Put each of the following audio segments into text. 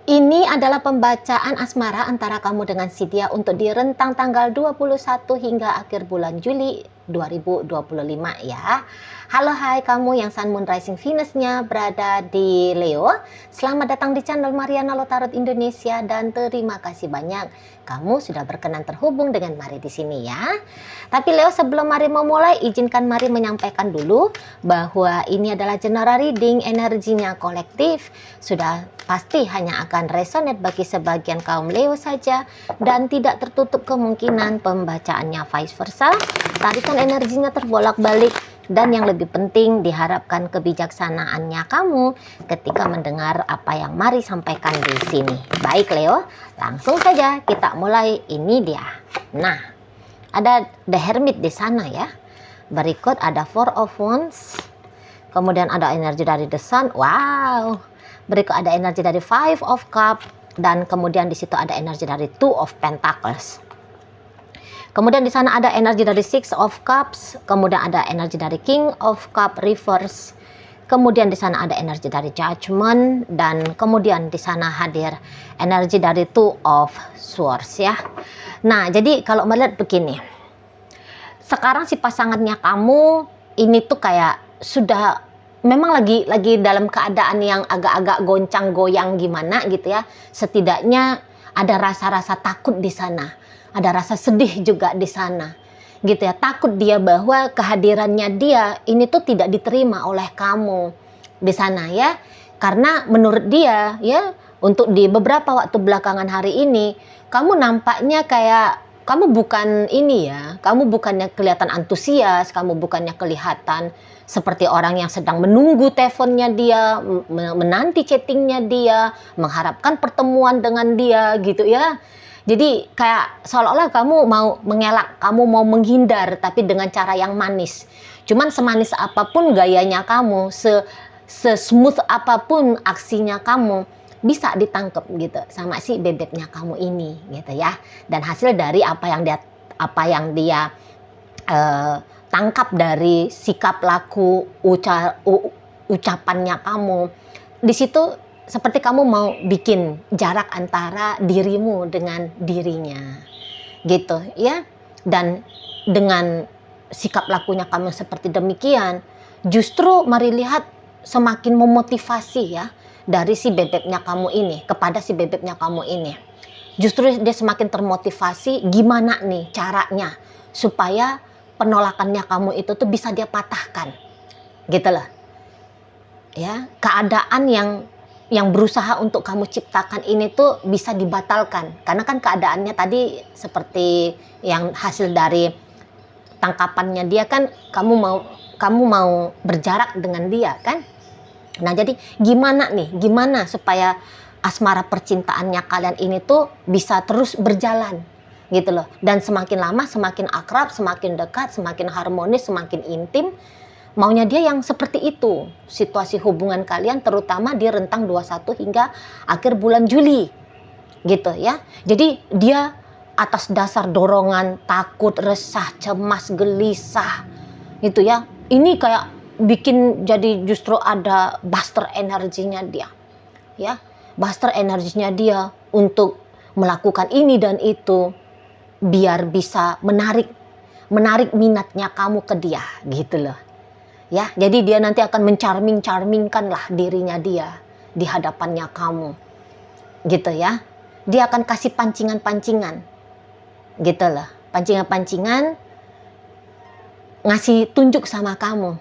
Ini adalah pembacaan asmara antara kamu dengan si dia untuk di rentang tanggal 21 hingga akhir bulan Juli 2025 ya. Halo hai kamu yang Sun Moon Rising Venus-nya berada di Leo. Selamat datang di channel Mariana Lotarot Indonesia dan terima kasih banyak kamu sudah berkenan terhubung dengan Mari di sini ya. Tapi Leo, sebelum Mari memulai, izinkan Mari menyampaikan dulu bahwa ini adalah general reading, energinya kolektif. Sudah pasti hanya akan resonate bagi sebagian kaum Leo saja dan tidak tertutup kemungkinan pembacaannya vice versa. Tarikan energinya terbolak-balik dan yang lebih penting diharapkan kebijaksanaannya kamu ketika mendengar apa yang Mari sampaikan di sini. Baik Leo, langsung saja kita mulai. Ini dia. Nah, ada The Hermit di sana ya. Berikut ada Four of Wands. Kemudian ada energi dari The Sun. Wow. Berikut ada energi dari Five of Cups dan kemudian di situ ada energi dari Two of Pentacles. Kemudian di sana ada energi dari Six of Cups, kemudian ada energi dari King of Cups reverse. Kemudian di sana ada energi dari Judgment dan kemudian di sana hadir energi dari Two of Swords ya. Nah, jadi kalau melihat begini. Sekarang si pasangannya kamu ini tuh kayak sudah memang lagi dalam keadaan yang agak-agak goncang goyang gimana gitu ya. Setidaknya ada rasa-rasa takut di sana. Ada rasa sedih juga di sana. Gitu ya. Takut dia bahwa kehadirannya dia ini tuh tidak diterima oleh kamu di sana ya. Karena menurut dia ya, untuk di beberapa waktu belakangan hari ini kamu nampaknya kayak kamu bukan ini ya, kamu bukannya kelihatan antusias, kamu bukannya kelihatan seperti orang yang sedang menunggu teleponnya dia, menanti chattingnya dia, mengharapkan pertemuan dengan dia gitu ya. Jadi kayak seolah-olah kamu mau mengelak, kamu mau menghindar, tapi dengan cara yang manis. Cuman semanis apapun gayanya kamu, se-smooth apapun aksinya kamu, bisa ditangkap gitu sama si bebeknya kamu ini gitu ya. Dan hasil dari apa yang dia tangkap dari sikap laku ucapannya kamu di situ, seperti kamu mau bikin jarak antara dirimu dengan dirinya gitu ya. Dan dengan sikap lakunya kamu seperti demikian, justru Mari lihat semakin memotivasi ya dari si bebeknya kamu ini kepada si bebeknya kamu ini. Justru dia semakin termotivasi gimana nih caranya supaya penolakannya kamu itu tuh bisa dia patahkan gitu loh ya. Keadaan yang berusaha untuk kamu ciptakan ini tuh bisa dibatalkan karena kan keadaannya tadi seperti yang hasil dari tangkapannya dia kan kamu mau berjarak dengan dia kan. Nah, jadi gimana supaya asmara percintaannya kalian ini tuh bisa terus berjalan gitu loh. Dan semakin lama semakin akrab, semakin dekat, semakin harmonis, semakin intim. Maunya dia yang seperti itu situasi hubungan kalian, terutama di rentang 21 hingga akhir bulan Juli gitu ya. Jadi dia atas dasar dorongan, takut, resah, cemas, gelisah gitu ya, ini kayak bikin jadi justru ada buster energinya dia ya. Buster energinya dia untuk melakukan ini dan itu biar bisa menarik minatnya kamu ke dia gitu loh ya. Jadi dia nanti akan mencarmingkan lah dirinya dia di hadapannya kamu gitu ya. Dia akan kasih pancingan gitu loh, pancingan ngasih tunjuk sama kamu.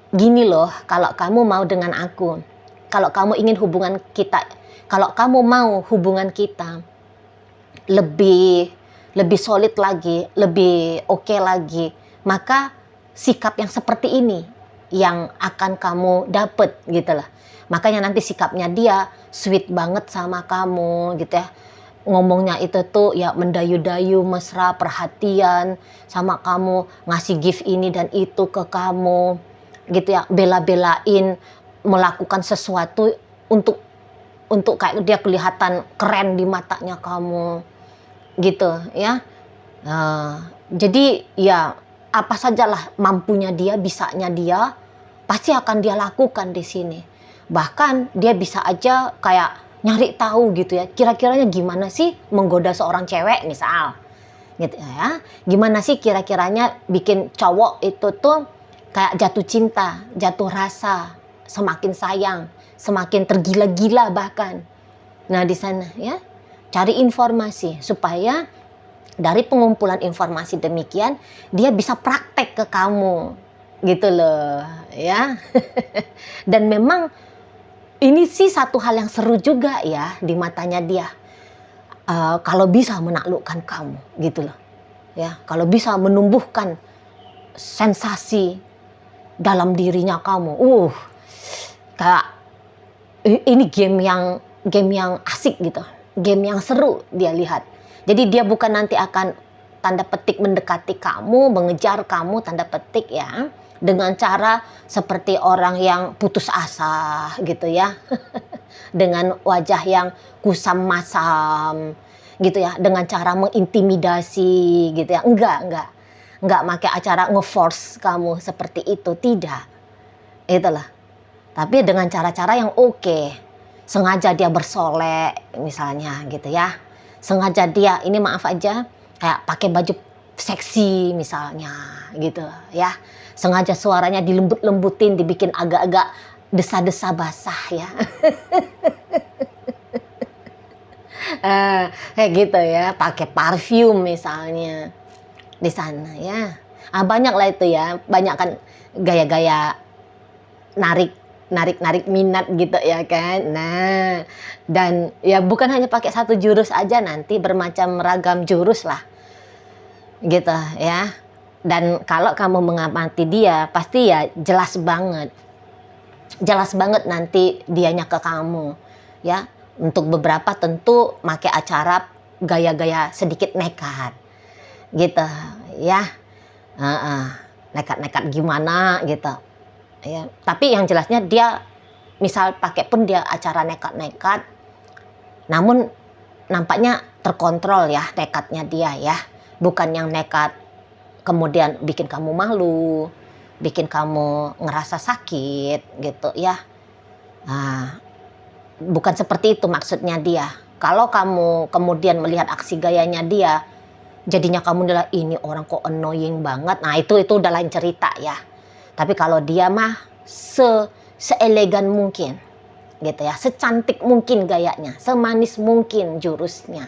Gini loh, kalau kamu mau dengan aku, kalau kamu ingin hubungan kita, kalau kamu mau hubungan kita lebih solid lagi, lebih oke lagi, maka sikap yang seperti ini yang akan kamu dapet gitu lah. Makanya nanti sikapnya dia sweet banget sama kamu gitu ya. Ngomongnya itu tuh ya mendayu-dayu, mesra, perhatian sama kamu, ngasih gift ini dan itu ke kamu gitu ya, bela-belain melakukan sesuatu untuk kayak dia kelihatan keren di matanya kamu gitu ya. Jadi ya apa sajalah mampunya dia, bisanya dia, pasti akan dia lakukan di sini. Bahkan dia bisa aja kayak nyari tahu gitu ya, kira-kiranya gimana sih menggoda seorang cewek misal, gitu ya. Gimana sih kira-kiranya bikin cowok itu tuh kayak jatuh cinta, jatuh rasa, semakin sayang, semakin tergila-gila bahkan. Nah di sana ya, cari informasi supaya dari pengumpulan informasi demikian dia bisa praktek ke kamu, gitu loh ya. Dan memang ini sih satu hal yang seru juga ya di matanya dia. Kalau bisa menaklukkan kamu, gitu loh. Ya, kalau bisa menumbuhkan sensasi dalam dirinya kamu. Kayak ini game yang asik gitu. Game yang seru dia lihat. Jadi dia bukan nanti akan tanda petik mendekati kamu, mengejar kamu tanda petik ya. Dengan cara seperti orang yang putus asa gitu ya. Dengan wajah yang kusam masam gitu ya. Dengan cara mengintimidasi gitu ya. Enggak pakai acara nge-force kamu seperti itu. Tidak. Itulah. Tapi dengan cara-cara yang oke. Sengaja dia bersolek misalnya gitu ya. Sengaja dia, ini maaf aja, kayak pakai baju seksi misalnya gitu ya. Sengaja suaranya dilembut-lembutin, dibikin agak-agak desa-desa basah ya. Kayak gitu ya, pakai parfum misalnya di sana ya. Banyak lah itu ya, banyak kan gaya-gaya narik minat gitu ya kan. Nah, dan ya bukan hanya pakai satu jurus aja, nanti bermacam ragam jurus lah gitu ya. Dan kalau kamu mengamati dia, pasti ya jelas banget nanti dianya ke kamu ya. Untuk beberapa tentu pakai acara gaya-gaya sedikit nekat gitu ya. Nekat-nekat gimana gitu ya. Tapi yang jelasnya dia misal pakai pun dia acara nekat-nekat, namun nampaknya terkontrol ya nekatnya dia ya. Bukan yang nekat kemudian bikin kamu malu, bikin kamu ngerasa sakit gitu ya. Bukan seperti itu maksudnya dia. Kalau kamu kemudian melihat aksi gayanya dia, jadinya kamu adalah ini orang kok annoying banget. Nah itu udah lain cerita ya. Tapi kalau dia mah seelegan mungkin gitu ya, secantik mungkin gayanya, semanis mungkin jurusnya.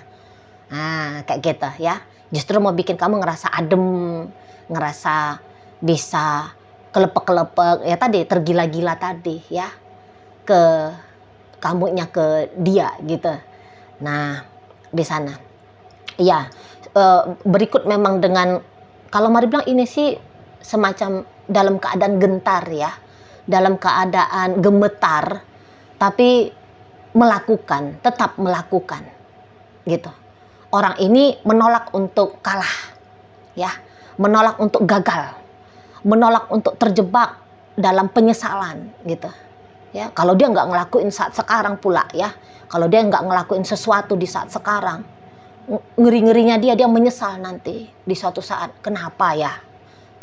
Nah kayak gitu ya. Justru mau bikin kamu ngerasa adem, ngerasa bisa kelepek-kelepek ya tadi, tergila-gila tadi ya, ke kamunya ke dia gitu. Nah di sana ya, berikut memang dengan, kalau mari bilang ini sih semacam dalam keadaan gentar ya, dalam keadaan gemetar, tapi tetap melakukan gitu. Orang ini menolak untuk kalah ya, menolak untuk gagal, menolak untuk terjebak dalam penyesalan gitu ya. Kalau dia nggak ngelakuin saat sekarang pula ya, kalau dia nggak ngelakuin sesuatu di saat sekarang, ngeri-ngerinya dia menyesal nanti di suatu saat. Kenapa ya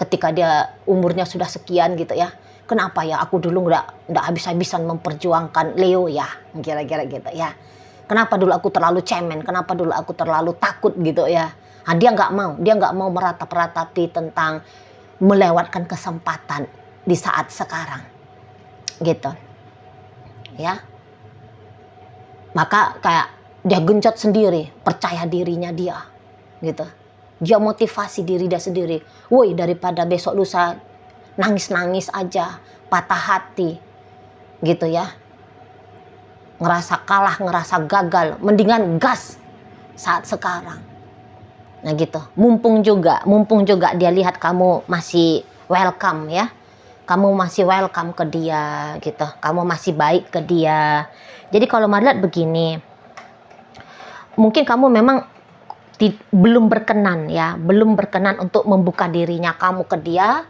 ketika dia umurnya sudah sekian gitu ya, kenapa ya aku dulu nggak habis-habisan memperjuangkan Leo ya, kira-kira gitu ya. Kenapa dulu aku terlalu cemen, kenapa dulu aku terlalu takut gitu ya. Nah, dia nggak mau meratap-ratapi tentang melewatkan kesempatan di saat sekarang gitu ya. Maka kayak dia genjot sendiri percaya dirinya dia gitu. Dia motivasi diri dia sendiri. Woi, daripada besok lusa nangis-nangis aja, patah hati gitu ya, ngerasa kalah, ngerasa gagal, mendingan gas saat sekarang. Nah gitu, mumpung juga dia lihat kamu masih welcome ya, kamu masih welcome ke dia gitu, kamu masih baik ke dia. Jadi kalau Marliat begini, mungkin kamu memang belum berkenan untuk membuka dirinya kamu ke dia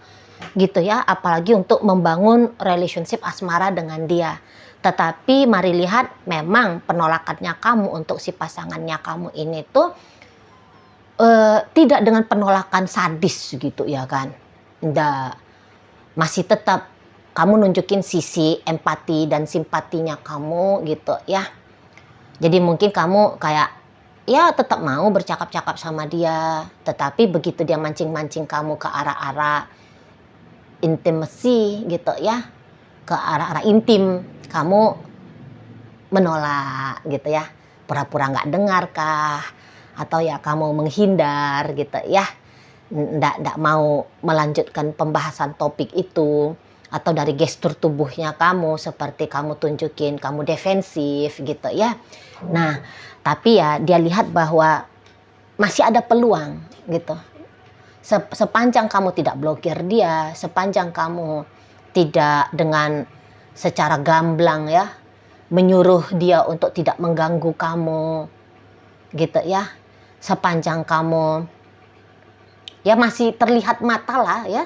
gitu ya, apalagi untuk membangun relationship asmara dengan dia. Tetapi mari lihat, memang penolakannya kamu untuk si pasangannya kamu ini tuh tidak dengan penolakan sadis gitu ya kan. Nggak, masih tetap kamu nunjukin sisi empati dan simpatinya kamu gitu ya. Jadi mungkin kamu kayak ya tetap mau bercakap-cakap sama dia, tetapi begitu dia mancing-mancing kamu ke arah-arah intimacy gitu ya, ke arah-arah intim, kamu menolak gitu ya, pura-pura nggak dengar kah, atau ya kamu menghindar gitu ya, ndak mau melanjutkan pembahasan topik itu, atau dari gestur tubuhnya kamu seperti kamu tunjukin kamu defensif gitu ya. Nah, tapi ya dia lihat bahwa masih ada peluang gitu. Sepanjang kamu tidak blokir dia, sepanjang kamu tidak dengan secara gamblang ya menyuruh dia untuk tidak mengganggu kamu gitu ya, sepanjang kamu ya masih terlihat mata lah ya,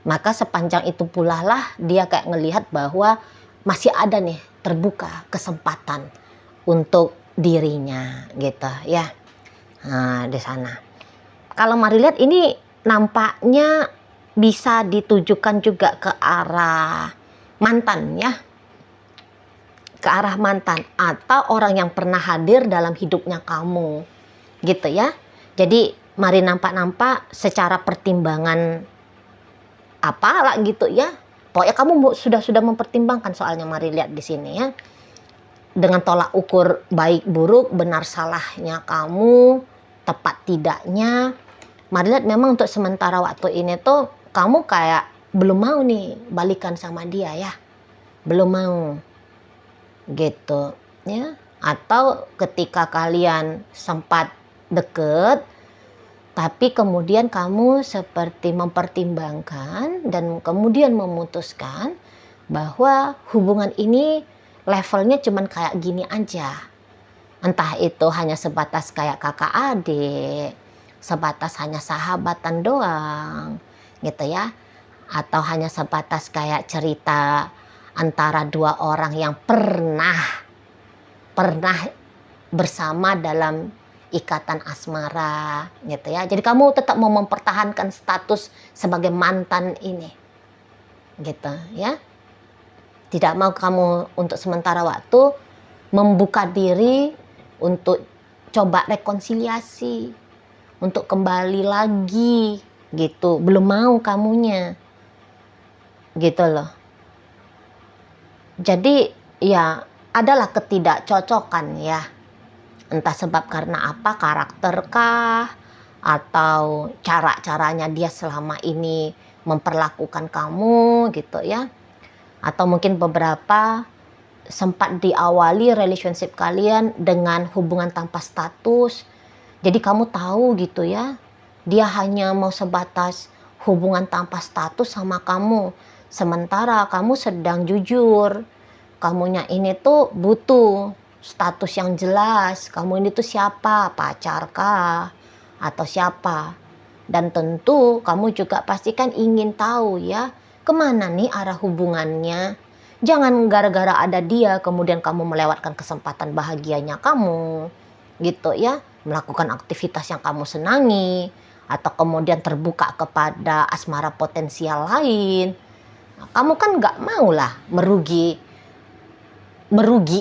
maka sepanjang itu pula lah dia kayak ngelihat bahwa masih ada nih terbuka kesempatan untuk dirinya gitu ya. Nah, di sana kalau mari lihat ini nampaknya bisa ditujukan juga ke arah mantan ya, ke arah mantan atau orang yang pernah hadir dalam hidupnya kamu gitu ya. Jadi mari nampak-nampak secara pertimbangan apalah gitu ya, pokoknya kamu sudah mempertimbangkan soalnya. Mari lihat di sini ya, dengan tolak ukur baik buruk, benar salahnya kamu, tepat tidaknya. Mari lihat memang untuk sementara waktu ini tuh kamu kayak belum mau nih balikan sama dia ya, belum mau gitu ya. Atau ketika kalian sempat deket tapi kemudian kamu seperti mempertimbangkan dan kemudian memutuskan bahwa hubungan ini levelnya cuman kayak gini aja. Entah itu hanya sebatas kayak kakak adik, sebatas hanya sahabatan doang gitu ya, atau hanya sebatas kayak cerita antara dua orang yang pernah bersama dalam ikatan asmara gitu ya. Jadi kamu tetap mau mempertahankan status sebagai mantan ini gitu ya. Tidak mau kamu untuk sementara waktu membuka diri untuk coba rekonsiliasi, untuk kembali lagi gitu. Belum mau kamunya gitu loh. Jadi ya adalah ketidakcocokan ya, entah sebab karena apa, karakterkah atau cara-caranya dia selama ini memperlakukan kamu gitu ya, atau mungkin beberapa sempat diawali relationship kalian dengan hubungan tanpa status. Jadi kamu tahu gitu ya, dia hanya mau sebatas hubungan tanpa status sama kamu, sementara kamu sedang jujur. Kamunya ini tuh butuh status yang jelas. Kamu ini tuh siapa? Pacar kah? Atau siapa? Dan tentu kamu juga pasti kan ingin tahu ya, kemana nih arah hubungannya. Jangan gara-gara ada dia kemudian kamu melewatkan kesempatan bahagianya kamu gitu ya, melakukan aktivitas yang kamu senangi, atau kemudian terbuka kepada asmara potensial lain. Nah, kamu kan nggak mau lah merugi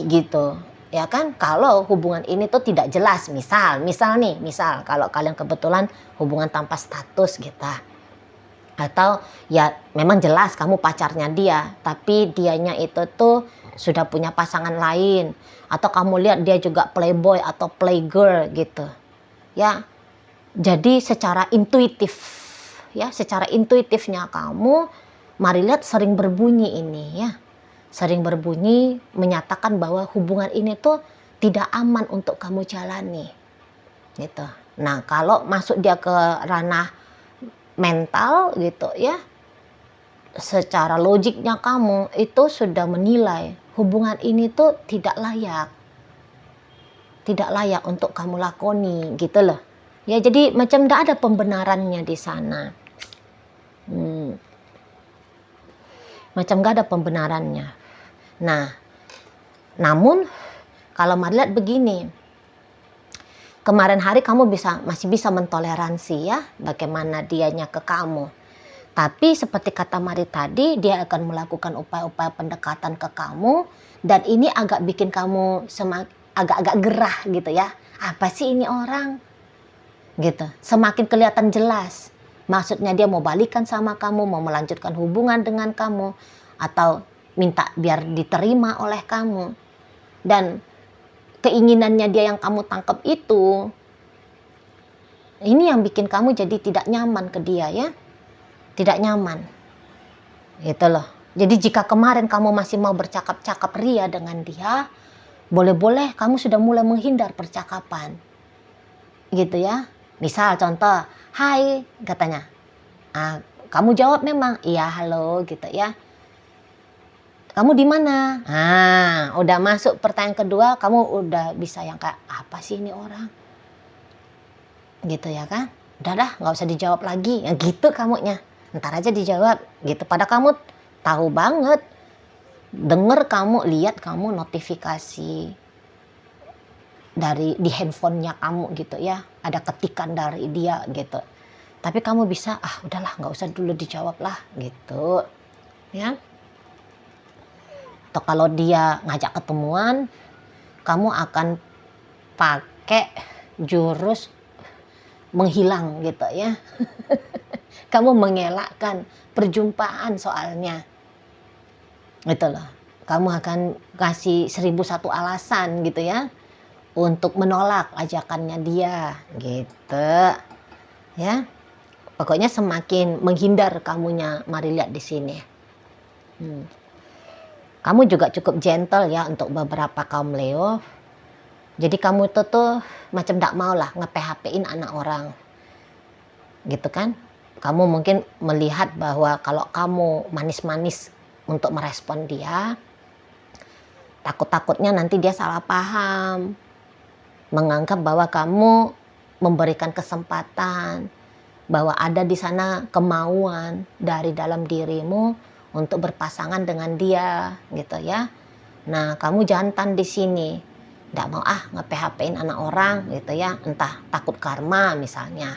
gitu ya kan, kalau hubungan ini tuh tidak jelas. Misal kalau kalian kebetulan hubungan tanpa status gitu, atau ya memang jelas kamu pacarnya dia tapi dianya itu tuh sudah punya pasangan lain, atau kamu lihat dia juga playboy atau playgirl gitu ya. Jadi secara intuitifnya kamu mari lihat sering berbunyi ini ya, sering berbunyi menyatakan bahwa hubungan ini tuh tidak aman untuk kamu jalani gitu. Nah, kalau masuk dia ke ranah mental gitu ya, secara logiknya kamu itu sudah menilai hubungan ini tuh tidak layak untuk kamu lakoni gitu loh ya. Jadi macam tidak ada pembenarannya di sana, macam gak ada pembenarannya. Nah, namun kalau mari lihat begini, kemarin hari kamu masih bisa mentoleransi ya bagaimana dianya ke kamu. Tapi seperti kata Mari tadi, dia akan melakukan upaya-upaya pendekatan ke kamu, dan ini agak bikin kamu agak-agak gerah gitu ya. Apa sih ini orang? Gitu. Semakin kelihatan jelas. Maksudnya dia mau balikan sama kamu, mau melanjutkan hubungan dengan kamu, atau minta biar diterima oleh kamu. Dan keinginannya dia yang kamu tangkap itu, ini yang bikin kamu jadi tidak nyaman ke dia ya. Tidak nyaman. Gitu loh. Jadi jika kemarin kamu masih mau bercakap-cakap ria dengan dia, boleh-boleh kamu sudah mulai menghindar percakapan. Gitu ya. Misal contoh, hai katanya. Kamu jawab memang, iya halo gitu ya. Kamu di mana? Udah masuk pertanyaan kedua, kamu udah bisa yang kayak, apa sih ini orang? Gitu ya kan? Udah dah, nggak usah dijawab lagi. Ya gitu kamunya. Ntar aja dijawab. Gitu. Pada kamu tahu banget. Denger kamu, lihat kamu notifikasi di handphonenya kamu gitu ya. Ada ketikan dari dia gitu. Tapi kamu bisa, udahlah nggak usah dulu dijawab lah gitu. Ya. Atau kalau dia ngajak ketemuan, kamu akan pakai jurus menghilang gitu ya. Kamu mengelakkan perjumpaan soalnya. Gitu loh. Kamu akan kasih 1001 alasan gitu ya untuk menolak ajakannya dia gitu. Ya. Pokoknya semakin menghindar kamunya, mari lihat di sini. Kamu juga cukup gentle ya untuk beberapa kaum Leo. Jadi kamu tuh macam gak mau lah nge-PHP-in anak orang. Gitu kan. Kamu mungkin melihat bahwa kalau kamu manis-manis untuk merespon dia, takut-takutnya nanti dia salah paham. Menganggap bahwa kamu memberikan kesempatan, bahwa ada di sana kemauan dari dalam dirimu untuk berpasangan dengan dia, gitu ya. Nah, kamu jantan di sini. Nggak mau nge-PHP-in anak orang gitu ya, entah takut karma misalnya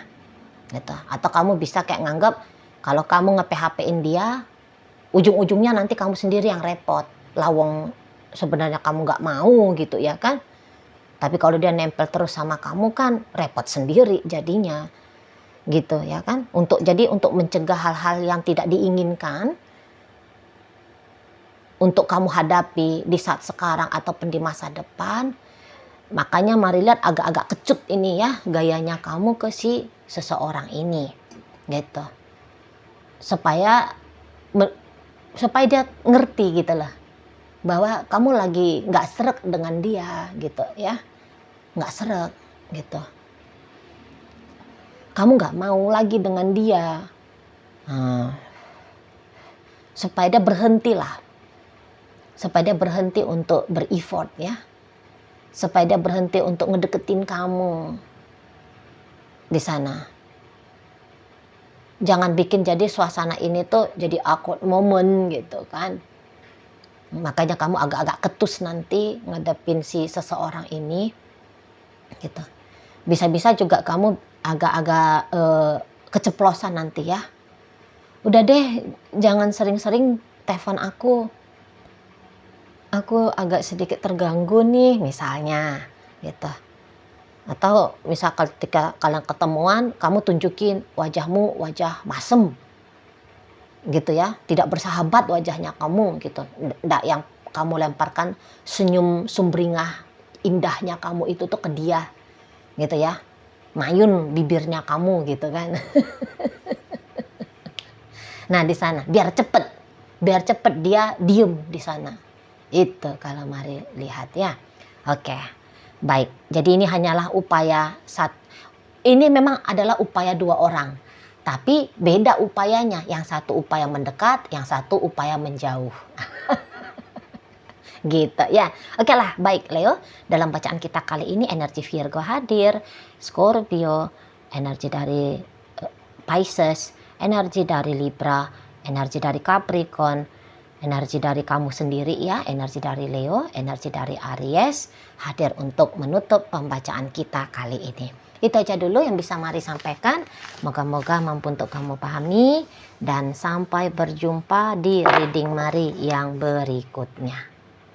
gitu. Atau kamu bisa kayak nganggap kalau kamu nge-PHP-in dia, ujung-ujungnya nanti kamu sendiri yang repot. Lawang sebenarnya kamu nggak mau gitu ya kan. Tapi kalau dia nempel terus sama kamu kan repot sendiri jadinya gitu ya kan. Untuk mencegah hal-hal yang tidak diinginkan untuk kamu hadapi di saat sekarang ataupun di masa depan, makanya mari lihat agak-agak kecut ini ya gayanya kamu ke si seseorang ini gitu. Supaya dia ngerti gitu lah bahwa kamu lagi nggak sreg dengan dia gitu ya, nggak sreg gitu. Kamu nggak mau lagi dengan dia. Supaya dia berhenti lah. Supaya dia berhenti untuk ber-effort ya. Supaya dia berhenti untuk ngedeketin kamu di sana. Jangan bikin jadi suasana ini tuh jadi awkward moment gitu kan. Makanya kamu agak-agak ketus nanti ngadepin si seseorang ini gitu. Bisa-bisa juga kamu agak-agak keceplosan nanti ya. Udah deh, jangan sering-sering telepon aku. Aku agak sedikit terganggu nih misalnya gitu. Atau misal ketika kalian ketemuan, kamu tunjukin wajahmu wajah masem gitu ya, tidak bersahabat wajahnya kamu gitu. Nggak yang kamu lemparkan senyum sumringah indahnya kamu itu tuh ke dia gitu ya, mayun bibirnya kamu gitu kan. Nah di sana biar cepet dia diem di sana. Itu kalau mari lihat ya. Oke, baik. Jadi ini hanyalah upaya ini memang adalah upaya dua orang. Tapi beda upayanya. Yang satu upaya mendekat, yang satu upaya menjauh. Gitu ya. Oke lah, baik Leo. Dalam bacaan kita kali ini energi Virgo hadir, Scorpio, energi dari Pisces, energi dari Libra, energi dari Capricorn, energi dari kamu sendiri ya, energi dari Leo, energi dari Aries hadir untuk menutup pembacaan kita kali ini. Itu aja dulu yang bisa Mari sampaikan. Moga-moga mampu untuk kamu pahami dan sampai berjumpa di reading Mari yang berikutnya.